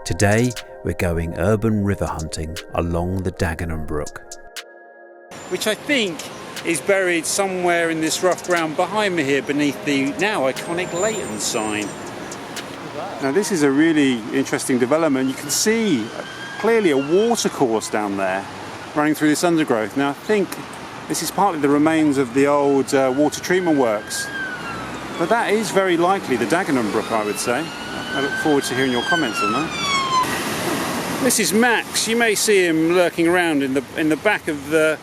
Today we're going urban river hunting along the Dagenham Brook, which I think is buried somewhere in this rough ground behind me here beneath the now iconic Leyton sign. Now this is a really interesting development. You can see clearly a watercourse down there running through this undergrowth. Now I think this is partly the remains of the old water treatment works, but that is very likely the Dagenham Brook, I would say. I look forward to hearing your comments on that. This is Max. You may see him lurking around in the back of the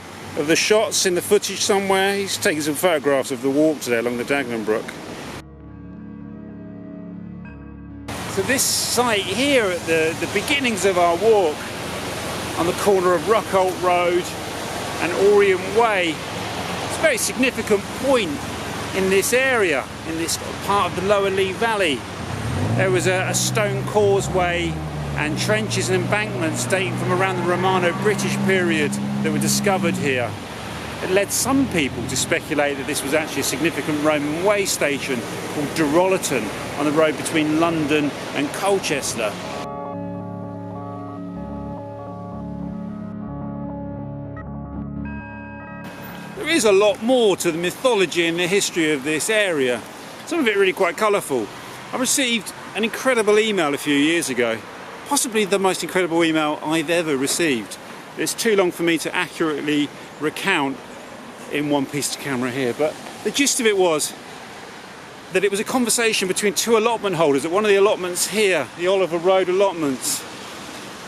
shots, in the footage somewhere. He's taking some photographs of the walk today along the Dagenham Brook. So this site here at the beginnings of our walk, on the corner of Ruckholt Road and Orient Way, it's a very significant point in this area, in this part of the lower Lea Valley. There was a stone causeway and trenches and embankments dating from around the Romano-British period that were discovered here. It led some people to speculate that this was actually a significant Roman way station called derelict on the road between London and Colchester. There is a lot more to the mythology and the history of this area, some of it really quite colourful. I received an incredible email a few years ago, possibly the most incredible email I've ever received. It's too long for me to accurately recount in one piece to camera here, but the gist of it was that it was a conversation between two allotment holders at one of the allotments here, the Oliver Road allotments,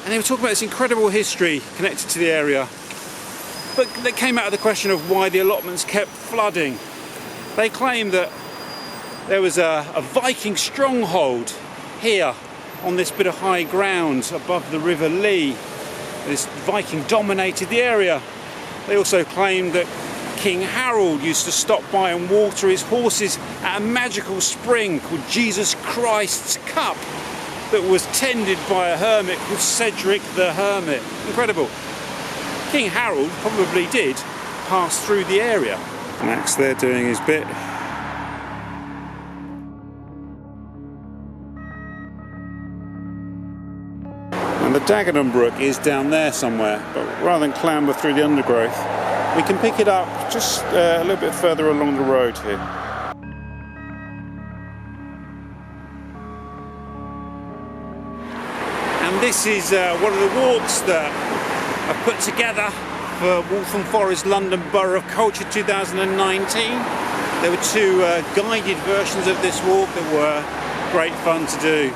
and they were talking about this incredible history connected to the area, but that came out of the question of why the allotments kept flooding. They claimed that there was a Viking stronghold here on this bit of high ground above the River Lea. This Viking dominated the area. They also claimed that King Harold used to stop by and water his horses at a magical spring called Jesus Christ's Cup that was tended by a hermit called Cedric the Hermit. Incredible. King Harold probably did pass through the area. Max there doing his bit. And the Dagenham Brook is down there somewhere, but rather than clamber through the undergrowth, we can pick it up just a little bit further along the road here. And this is one of the walks that I've put together for Waltham Forest London Borough of Culture 2019. There were two guided versions of this walk that were great fun to do.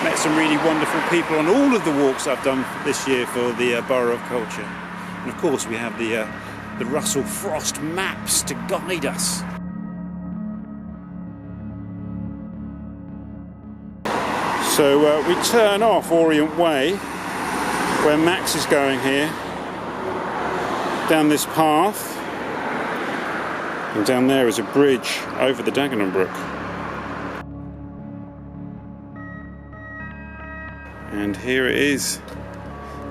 Met some really wonderful people on all of the walks I've done this year for the Borough of Culture. And of course we have the Russell Frost maps to guide us. So we turn off Orient Way, where Max is going here, down this path, and down there is a bridge over the Dagenham Brook. And here it is,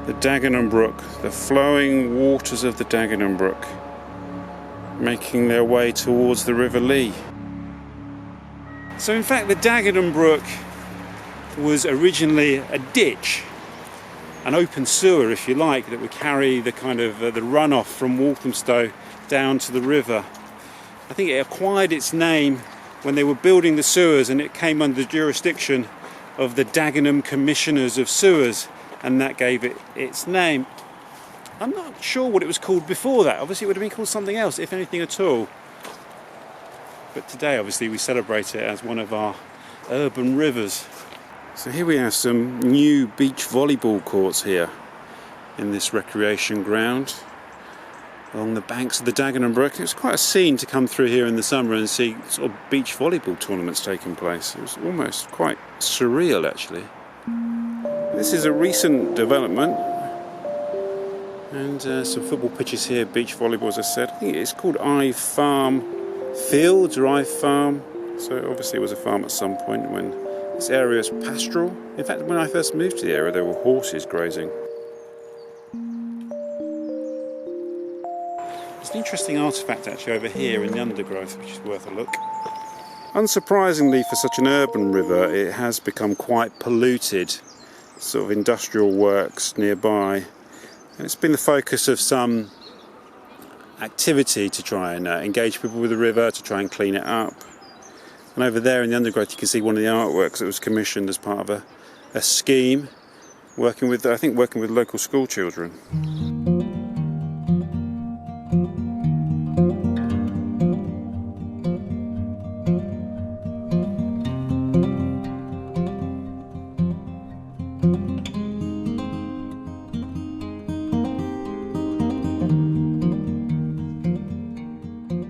the Dagenham Brook, the flowing waters of the Dagenham Brook, making their way towards the River Lea. So in fact the Dagenham Brook was originally a ditch, an open sewer if you like, that would carry the kind of the runoff from Walthamstow down to the river. I think it acquired its name when they were building the sewers, and it came under the jurisdiction of the Dagenham Commissioners of Sewers, and that gave it its name. I'm not sure what it was called before that. Obviously it would have been called something else, if anything at all. But today obviously we celebrate it as one of our urban rivers. So here we have some new beach volleyball courts here in this recreation ground along the banks of the Dagenham Brook. It was quite a scene to come through here in the summer and see sort of beach volleyball tournaments taking place. It was almost quite surreal actually. This is a recent development, and some football pitches here, beach volleyball as I said. I think it's called Ive Farm Fields or Ive Farm, so obviously it was a farm at some point when this area is pastoral. In fact, when I first moved to the area there were horses grazing. There's an interesting artefact actually over here in the undergrowth which is worth a look. Unsurprisingly for such an urban river, it has become quite polluted sort of industrial works nearby. And it's been the focus of some activity to try and engage people with the river, to try and clean it up. And over there in the undergrowth you can see one of the artworks that was commissioned as part of a scheme working with local school children.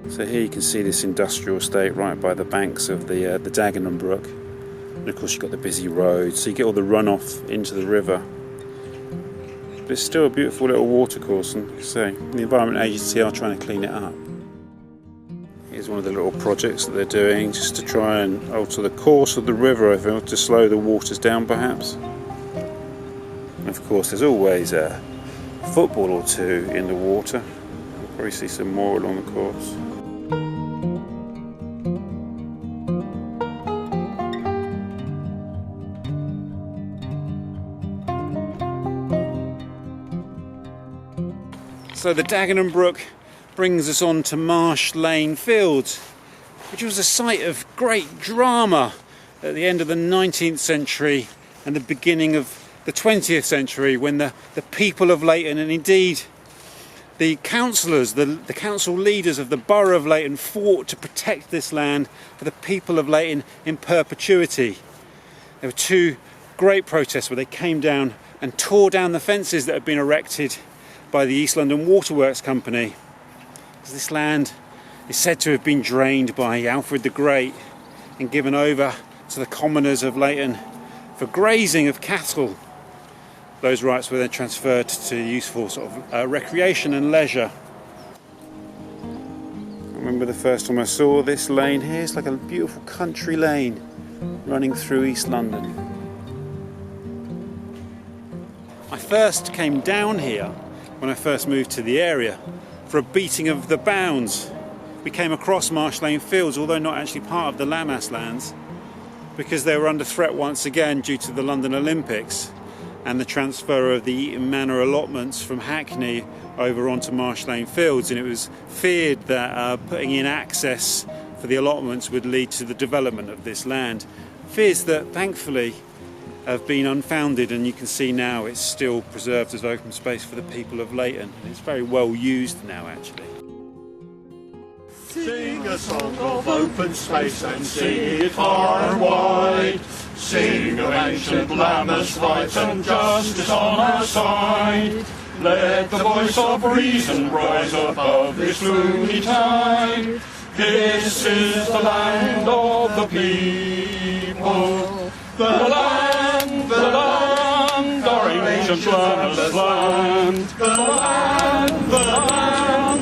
So here you can see this industrial estate right by the banks of the Dagenham Brook. And of course you've got the busy road, so you get all the runoff into the river. But it's still a beautiful little watercourse, and like I say, the Environment Agency are trying to clean it up. Here's one of the little projects that they're doing just to try and alter the course of the river, I feel, to slow the waters down perhaps. And of course there's always a football or two in the water. You'll probably see some more along the course. So the Dagenham Brook brings us on to Marsh Lane Fields, which was a site of great drama at the end of the 19th century and the beginning of the 20th century, when the people of Leyton, and indeed the councillors, the council leaders of the borough of Leyton, fought to protect this land for the people of Leyton in perpetuity. There were two great protests where they came down and tore down the fences that had been erected by the East London Waterworks Company. This land is said to have been drained by Alfred the Great and given over to the commoners of Leyton for grazing of cattle. Those rights were then transferred to useful sort of recreation and leisure. I remember the first time I saw this lane here. It's like a beautiful country lane running through East London. I first came down here when I first moved to the area for a beating of the bounds. We came across Marsh Lane Fields, although not actually part of the Lammas lands, because they were under threat once again due to the London Olympics and the transfer of the Eton Manor allotments from Hackney over onto Marsh Lane Fields, and it was feared that putting in access for the allotments would lead to the development of this land. Fears that thankfully have been unfounded, and you can see now it's still preserved as open space for the people of Leyton. It's very well used now actually. Sing a song of open space and sing it far and wide. Sing of ancient Lammas rights and justice on our side. Let the voice of reason rise above this loony tide. This is the land of the people. The land, our ancient Lammas land. The land,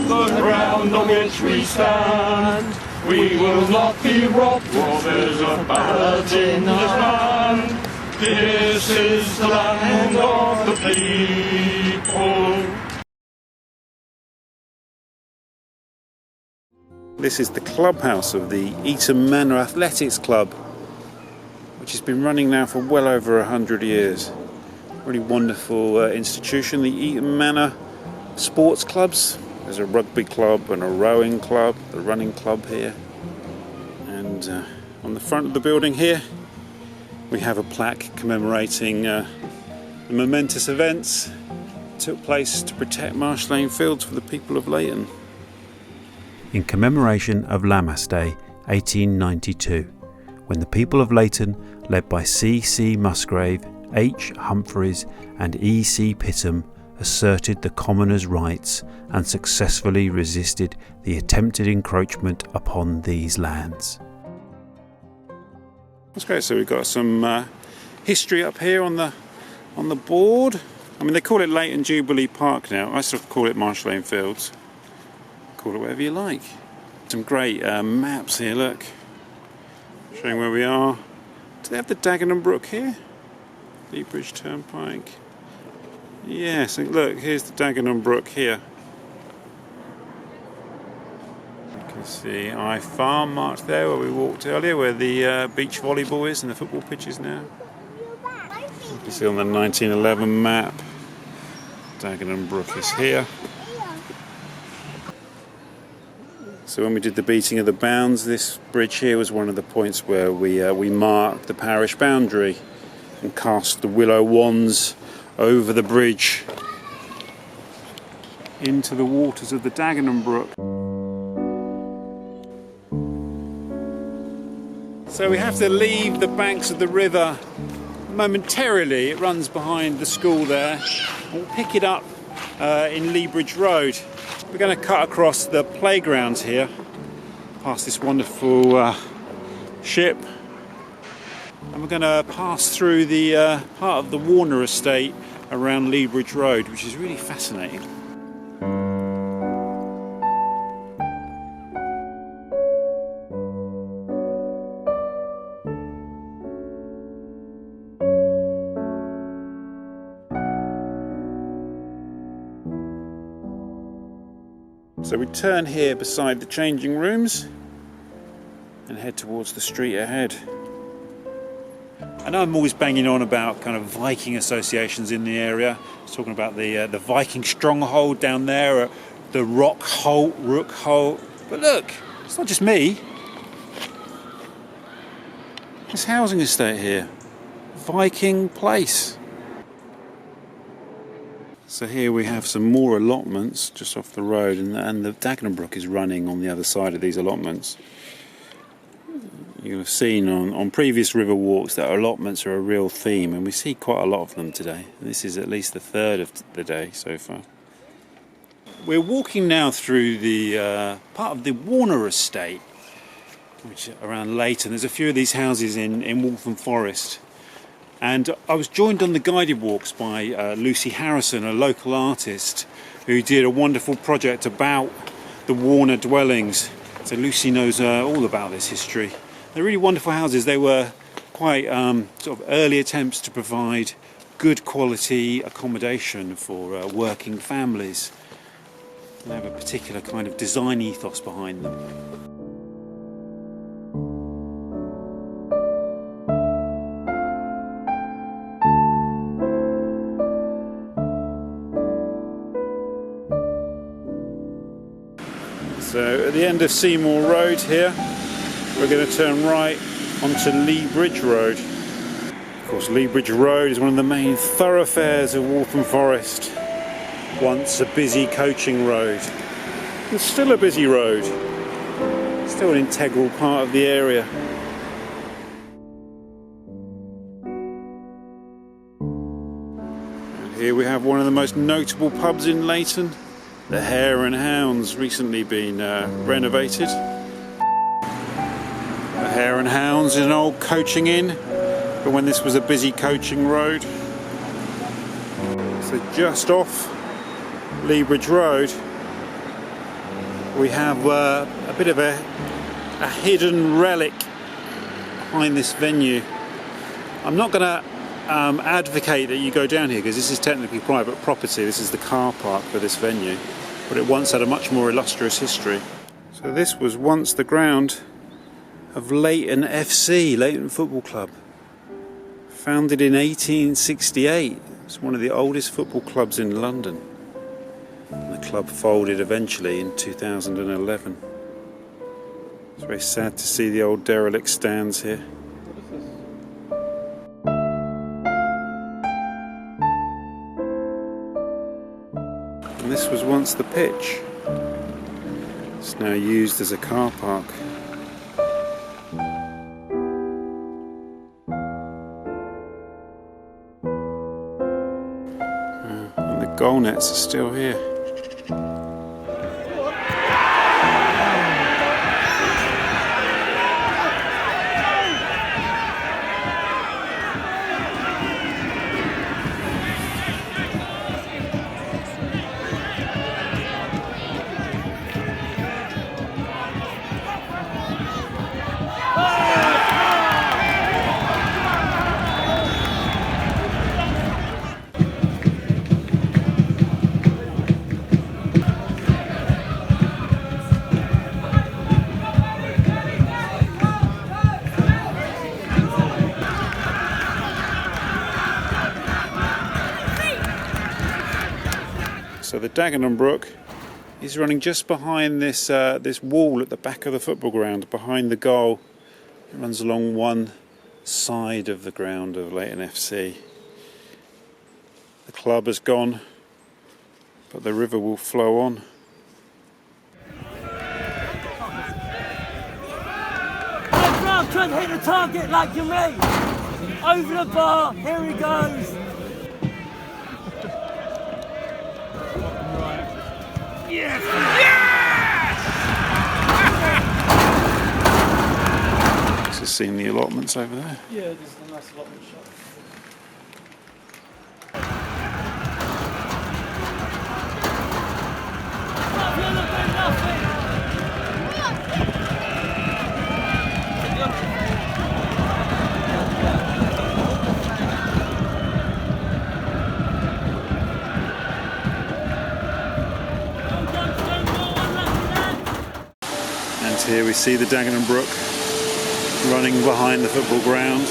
the ground on which we stand. We will not be robbed, for there's a ballad in this land. This is the land of the people. This is the clubhouse of the Eton Manor Athletics Club, which has been running now for well over 100 years. Really wonderful institution, the Eton Manor sports clubs. There's a rugby club and a rowing club, the running club here. And on the front of the building here, we have a plaque commemorating the momentous events that took place to protect Marsh Lane Fields for the people of Leyton. In commemoration of Lammas Day 1892, when the people of Leyton, led by C.C. Musgrave, H. Humphreys and E.C. Pittham, asserted the commoners' rights and successfully resisted the attempted encroachment upon these lands. That's great. So we've got some history up here on the board. I mean, they call it Leyton Jubilee Park now. I sort of call it Marsh Lane Fields. Call it whatever you like. Some great maps here. Look, showing where we are. Do they have the Dagenham Brook here? Lea Bridge Turnpike. Yes, look, here's the Dagenham Brook here. You can see I Farm marked there where we walked earlier, where the beach volleyball is and the football pitch is now. You see on the 1911 map, Dagenham Brook is here. So when we did the beating of the bounds, this bridge here was one of the points where we marked the parish boundary and cast the willow wands over the bridge into the waters of the Dagenham Brook. So we have to leave the banks of the river momentarily. It runs behind the school there. We'll pick it up in Lea Bridge Road. We're going to cut across the playgrounds here, past this wonderful ship, and we're going to pass through the part of the Warner estate around Lea Bridge Road, which is really fascinating. So we turn here beside the changing rooms and head towards the street ahead. I know I'm always banging on about kind of Viking associations in the area. I was talking about the Viking stronghold down there at the Ruckholt. But look, it's not just me. There's housing estate here. Viking place. So here we have some more allotments just off the road, and the Dagenham Brook is running on the other side of these allotments. You'll have seen on previous river walks that allotments are a real theme, and we see quite a lot of them today. This is at least the third of the day so far. We're walking now through the part of the Warner estate, which is around Leyton. There's a few of these houses in Waltham Forest. And I was joined on the guided walks by Lucy Harrison, a local artist who did a wonderful project about the Warner dwellings. So Lucy knows all about this history. They're really wonderful houses. They were quite sort of early attempts to provide good quality accommodation for working families. They have a particular kind of design ethos behind them. So at the end of Seymour Road here, we're going to turn right onto Lea Bridge Road. Of course, Lea Bridge Road is one of the main thoroughfares of Waltham Forest. Once a busy coaching road. It's still a busy road. Still an integral part of the area. And here we have one of the most notable pubs in Leyton. The Hare and Hounds, recently been renovated. The Hare and Hounds is an old coaching inn, but when this was a busy coaching road. So just off Lea Bridge Road, we have a bit of a hidden relic behind this venue. I'm not going to advocate that you go down here because this is technically private property. This is the car park for this venue, but it once had a much more illustrious history. So this was once the ground of Leyton F.C, Leyton Football Club, founded in 1868. It's one of the oldest football clubs in London. The club folded eventually in 2011. It's very sad to see the old derelict stands here. And this was once the pitch. It's now used as a car park. And the goal nets are still here. So the Dagenham Brook is running just behind this this wall at the back of the football ground, behind the goal. It runs along one side of the ground of Leyton F.C. The club has gone, but the river will flow on. I'm trying to hit the target like you mean. Over the bar, here he goes. Yes! Yes! Just seeing the allotments over there. Yeah, there's a nice allotment shot. Here we see the Dagenham Brook running behind the football ground.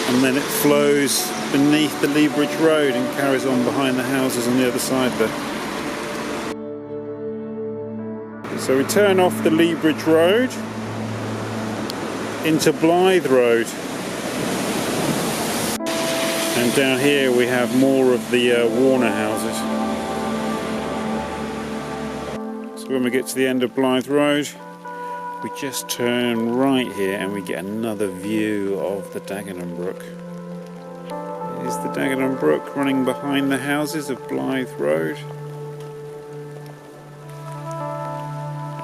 And then it flows beneath the Lea Bridge Road and carries on behind the houses on the other side there. So we turn off the Lea Bridge Road into Blyth Road. And down here we have more of the Warner houses. When we get to the end of Blyth Road, we just turn right here and we get another view of the Dagenham Brook. Here's the Dagenham Brook running behind the houses of Blyth Road.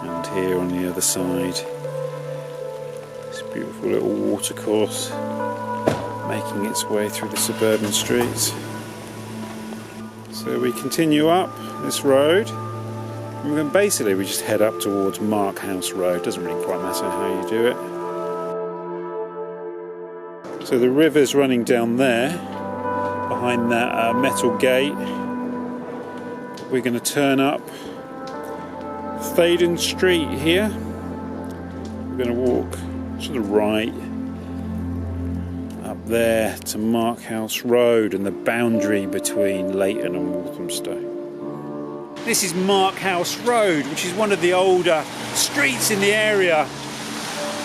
And here on the other side, this beautiful little watercourse making its way through the suburban streets. So we continue up this road. And basically we just head up towards Markhouse Road. Doesn't really quite matter how you do it. So the river's running down there behind that metal gate. We're going to turn up Thaden Street here. We're going to walk to the right up there to Markhouse Road and the boundary between Leyton and Walthamstow. This is Markhouse Road, which is one of the older streets in the area.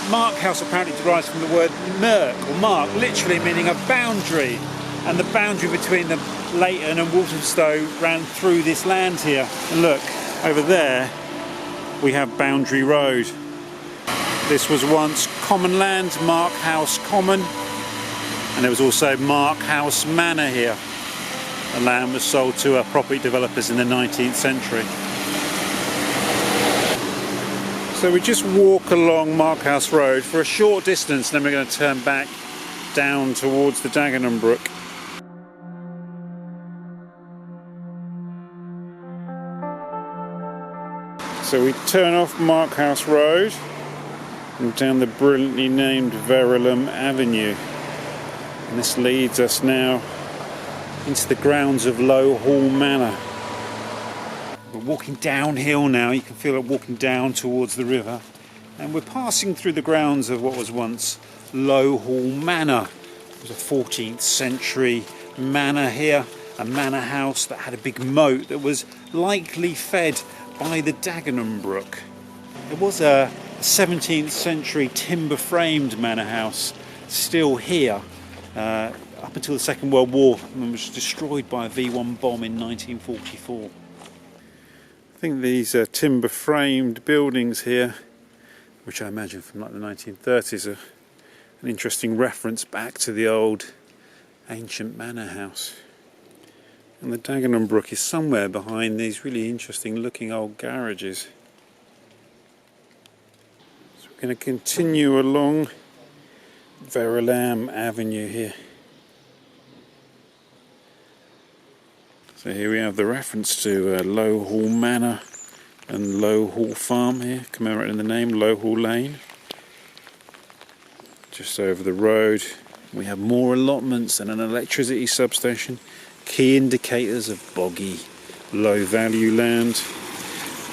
Markhouse apparently derives from the word merk, or mark, literally meaning a boundary. And the boundary between the Leyton and Walthamstow ran through this land here. And look, over there we have Boundary Road. This was once common land, Markhouse Common, and there was also Markhouse Manor here. The land was sold to property developers in the 19th century. So we just walk along Markhouse Road for a short distance, then we're going to turn back down towards the Dagenham Brook. So we turn off Markhouse Road and down the brilliantly named Veralum Avenue. And this leads us now into the grounds of Hall Manor. We're walking downhill now, you can feel it walking down towards the river, and we're passing through the grounds of what was once Hall Manor. It was a 14th century manor here, a manor house that had a big moat that was likely fed by the Dagenham Brook. It was a 17th century timber framed manor house still here. Up until the Second World War, and was destroyed by a V1 bomb in 1944. I think these timber framed buildings here, which I imagine from like the 1930s, are an interesting reference back to the old ancient manor house. And the Dagenham Brook is somewhere behind these really interesting looking old garages. So we're going to continue along Veralum Avenue here. So here we have the reference to Hall Manor and Hall Farm here, commemorating the name Hall Lane. Just over the road we have more allotments and an electricity substation, key indicators of boggy, low value land.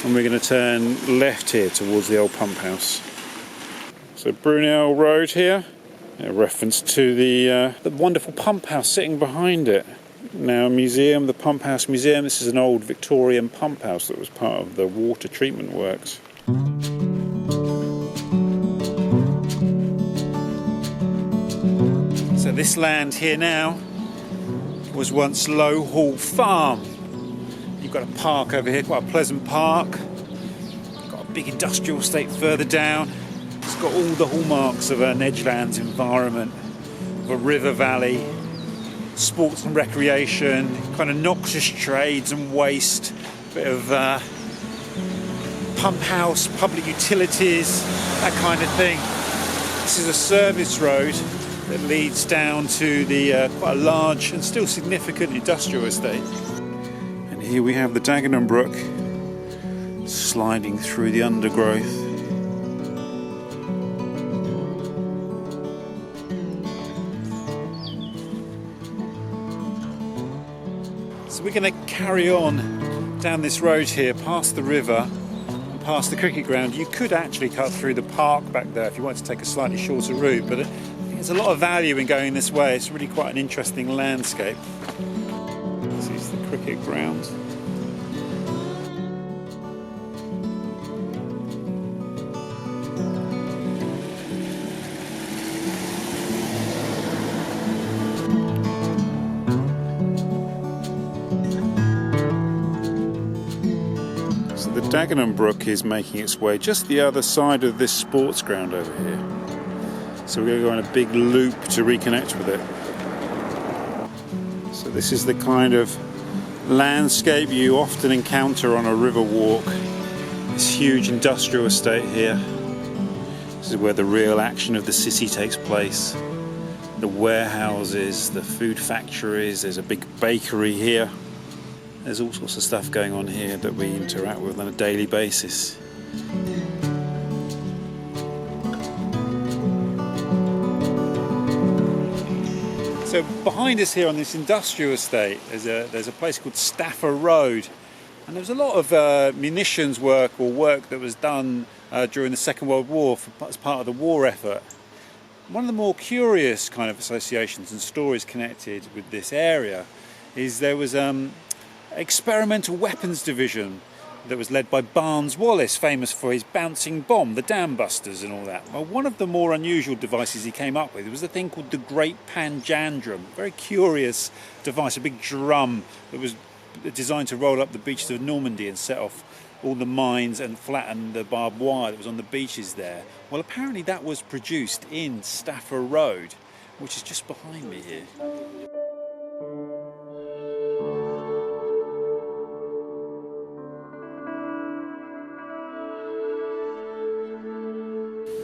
And we're going to turn left here towards the old pump house. So Brunel Road here, A reference to the wonderful pump house sitting behind it. Now a museum, the Pumphouse Museum. This is an old Victorian pump house that was part of the water treatment works. So this land here now was once Low Hall Farm. You've got a park over here, quite a pleasant park. Got a big industrial estate further down. It's got all the hallmarks of an edgelands environment, of a river valley, sports and recreation, kind of noxious trades and waste, bit of pump house, public utilities, that kind of thing. This is a service road that leads down to the quite a large and still significant industrial estate. And here we have the Dagenham Brook sliding through the undergrowth. So we're going to carry on down this road here, past the river and past the cricket ground. You could actually cut through the park back there if you wanted to take a slightly shorter route, but I think there's a lot of value in going this way. It's really quite an interesting landscape. This is the cricket ground. The Dagenham Brook is making its way just the other side of this sports ground over here. So we're going to go on a big loop to reconnect with it. So this is the kind of landscape you often encounter on a river walk. This huge industrial estate here. This is where the real action of the city takes place. The warehouses, the food factories, there's a big bakery here. There's all sorts of stuff going on here that we interact with on a daily basis. So behind us here on this industrial estate, there's a place called Stafford Road, and there was a lot of munitions work or work that was done during the Second World War as part of the war effort. One of the more curious kind of associations and stories connected with this area is there was experimental weapons division that was led by Barnes Wallis, famous for his bouncing bomb, the dam busters and all that. Well, one of the more unusual devices he came up with was a thing called the Great Panjandrum. Very curious device, a big drum that was designed to roll up the beaches of Normandy and set off all the mines and flatten the barbed wire that was on the beaches there. Well, apparently that was produced in Stafford Road, which is just behind me here.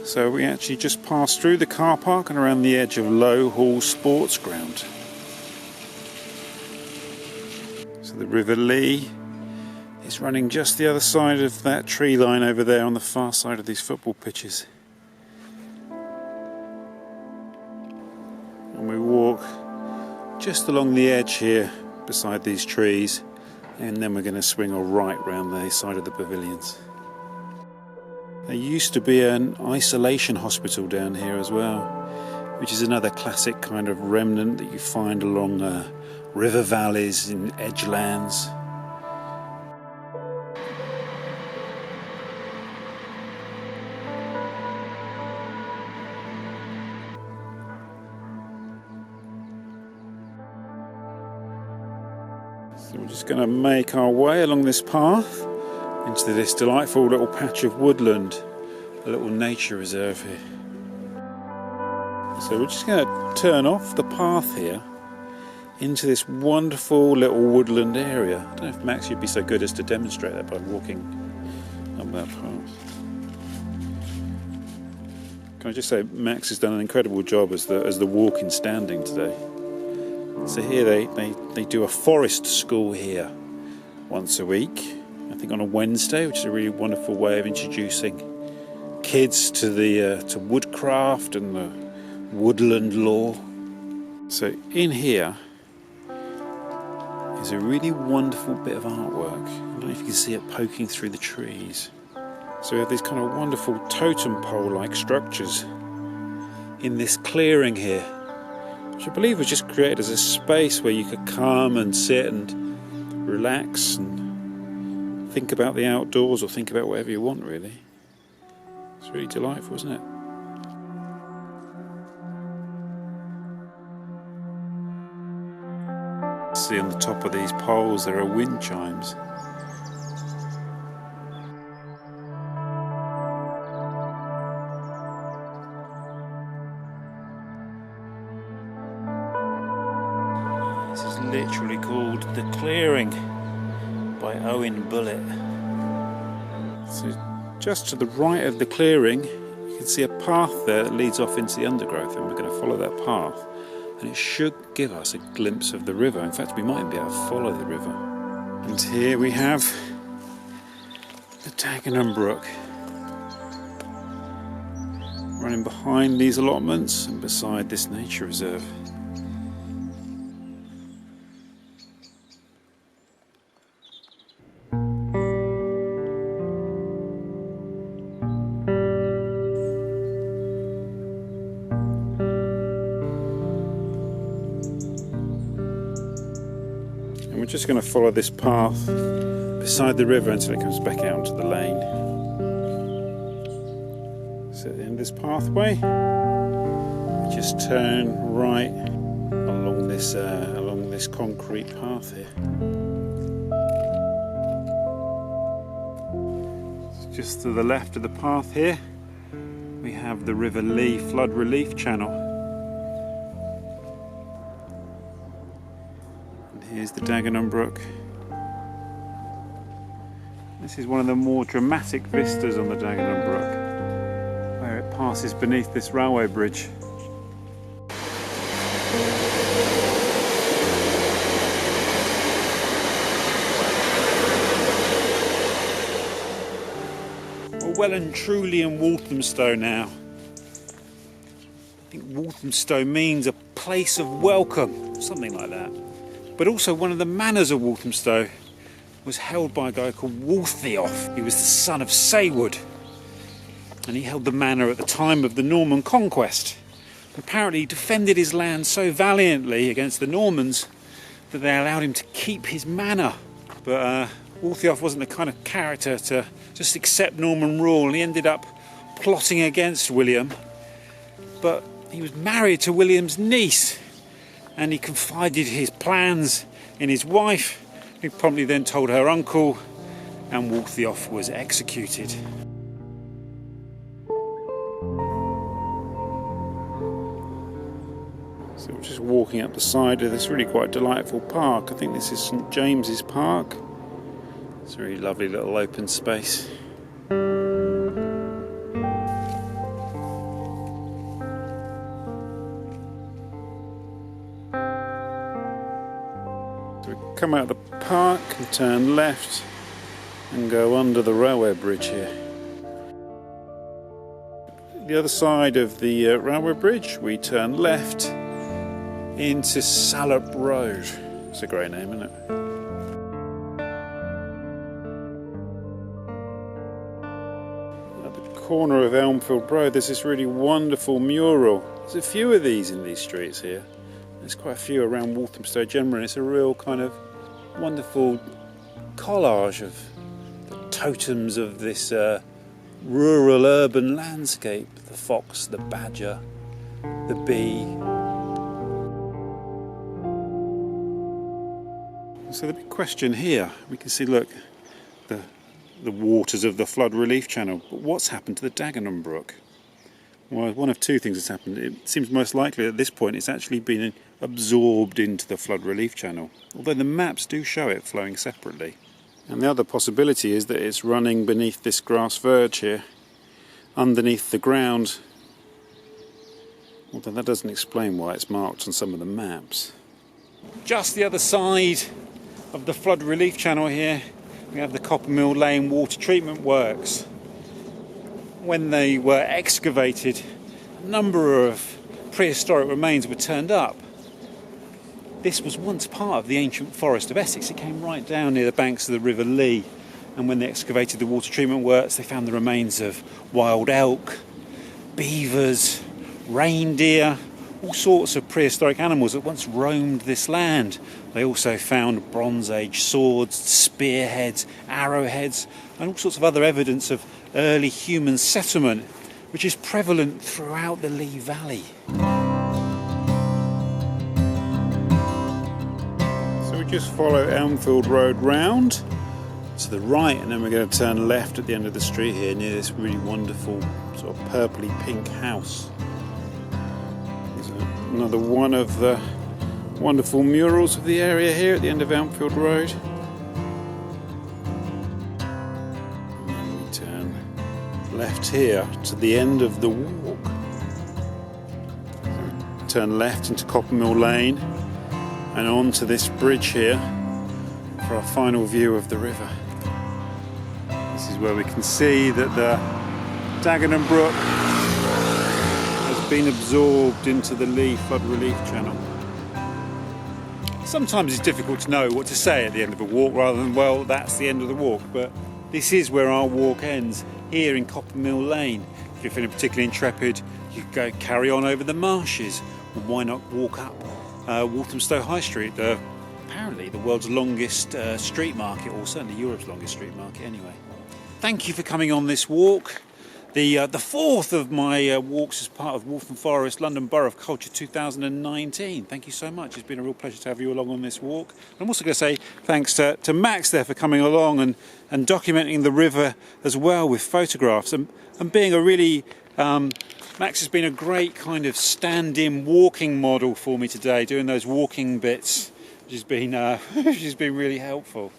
So we actually just passed through the car park and around the edge of Low Hall Sports Ground. So the River Lea is running just the other side of that tree line over there on the far side of these football pitches. And we walk just along the edge here beside these trees, and then we're going to swing a right round the side of the pavilions. There used to be an isolation hospital down here as well, which is another classic kind of remnant that you find along river valleys in edgelands. So we're just going to make our way along this path into this delightful little patch of woodland, a little nature reserve here. So we're just going to turn off the path here into this wonderful little woodland area. I don't know if Max, you'd be so good as to demonstrate that by walking up that path. Can I just say, Max has done an incredible job as the walking standing today. So here they do a forest school here once a week. I think on a Wednesday, which is a really wonderful way of introducing kids to to woodcraft and the woodland lore. So in here is a really wonderful bit of artwork. I don't know if you can see it poking through the trees. So we have these kind of wonderful totem pole-like structures in this clearing here, which I believe was just created as a space where you could come and sit and relax and think about the outdoors or think about whatever you want, really. It's really delightful, isn't it? See on the top of these poles there are wind chimes. This is literally called The Clearing by Owen Bullet. So just to the right of the clearing you can see a path there that leads off into the undergrowth, and we're going to follow that path. And it should give us a glimpse of the river. In fact, we might be able to follow the river. And here we have the Dagenham Brook, running behind these allotments and beside this nature reserve. We're just going to follow this path beside the river until it comes back out onto the lane. So at the end of this pathway, we just turn right along this concrete path here. So just to the left of the path here, we have the River Lea flood relief channel. Here's the Dagenham Brook. This is one of the more dramatic vistas on the Dagenham Brook, where it passes beneath this railway bridge. We're well and truly in Walthamstow now. I think Walthamstow means a place of welcome, something like that. But also one of the manors of Walthamstow was held by a guy called Walthioff. He was the son of Saywood, and he held the manor at the time of the Norman conquest. Apparently he defended his land so valiantly against the Normans that they allowed him to keep his manor. But Walthioff wasn't the kind of character to just accept Norman rule, and he ended up plotting against William. But he was married to William's niece, and he confided his plans in his wife, who promptly then told her uncle, and Walthioff was executed. So we're just walking up the side of this really quite delightful park. I think this is St James's Park. It's a really lovely little open space. Come out of the park and turn left and go under the railway bridge here. The other side of the railway bridge we turn left into Salop Road. It's a great name, isn't it? At the corner of Elmfield Road there's this really wonderful mural. There's a few of these in these streets here. There's quite a few around Walthamstow generally. It's a real kind of wonderful collage of the totems of this rural urban landscape. The fox, the badger, the bee. So the big question here, we can see, look, the waters of the flood relief channel, but what's happened to the Dagenham Brook? Well, one of two things has happened. It seems most likely at this point it's actually been absorbed into the flood relief channel, although the maps do show it flowing separately. And the other possibility is that it's running beneath this grass verge here, underneath the ground, although that doesn't explain why it's marked on some of the maps. Just the other side of the flood relief channel here, we have the Coppermill Lane water treatment works. When they were excavated, a number of prehistoric remains were turned up. This was once part of the ancient forest of Essex. It came right down near the banks of the River Lea, and when they excavated the water treatment works they found the remains of wild elk, beavers, reindeer, all sorts of prehistoric animals that once roamed this land. They also found Bronze Age swords, spearheads, arrowheads, and all sorts of other evidence of early human settlement, which is prevalent throughout the Lea Valley. So we just follow Elmfield Road round to the right, and then we're going to turn left at the end of the street here near this really wonderful sort of purpley pink house. There's another one of the wonderful murals of the area here at the end of Elmfield Road. And then we turn left here to the end of the walk. So turn left into Coppermill Lane and onto this bridge here for our final view of the river. This is where we can see that the Dagenham Brook has been absorbed into the Lea flood relief channel. Sometimes it's difficult to know what to say at the end of a walk rather than, well, that's the end of the walk, but this is where our walk ends, here in Coppermill Lane. If you're feeling particularly intrepid, you could go carry on over the marshes, or why not walk up Walthamstow High Street, apparently the world's longest street market, or certainly Europe's longest street market anyway. Thank you for coming on this walk. The fourth of my walks as part of Waltham Forest, London Borough of Culture 2019. Thank you so much. It's been a real pleasure to have you along on this walk. I'm also going to say thanks to Max there for coming along and documenting the river as well with photographs and being a really... Max has been a great kind of stand-in walking model for me today, doing those walking bits, which has been really helpful.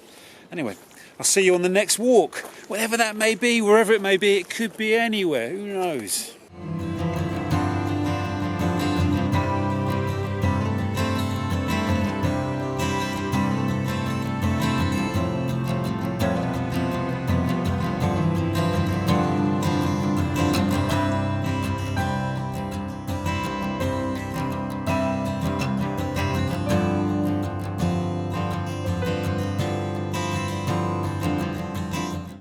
Anyway, I'll see you on the next walk, whatever that may be, wherever it may be. It could be anywhere, who knows.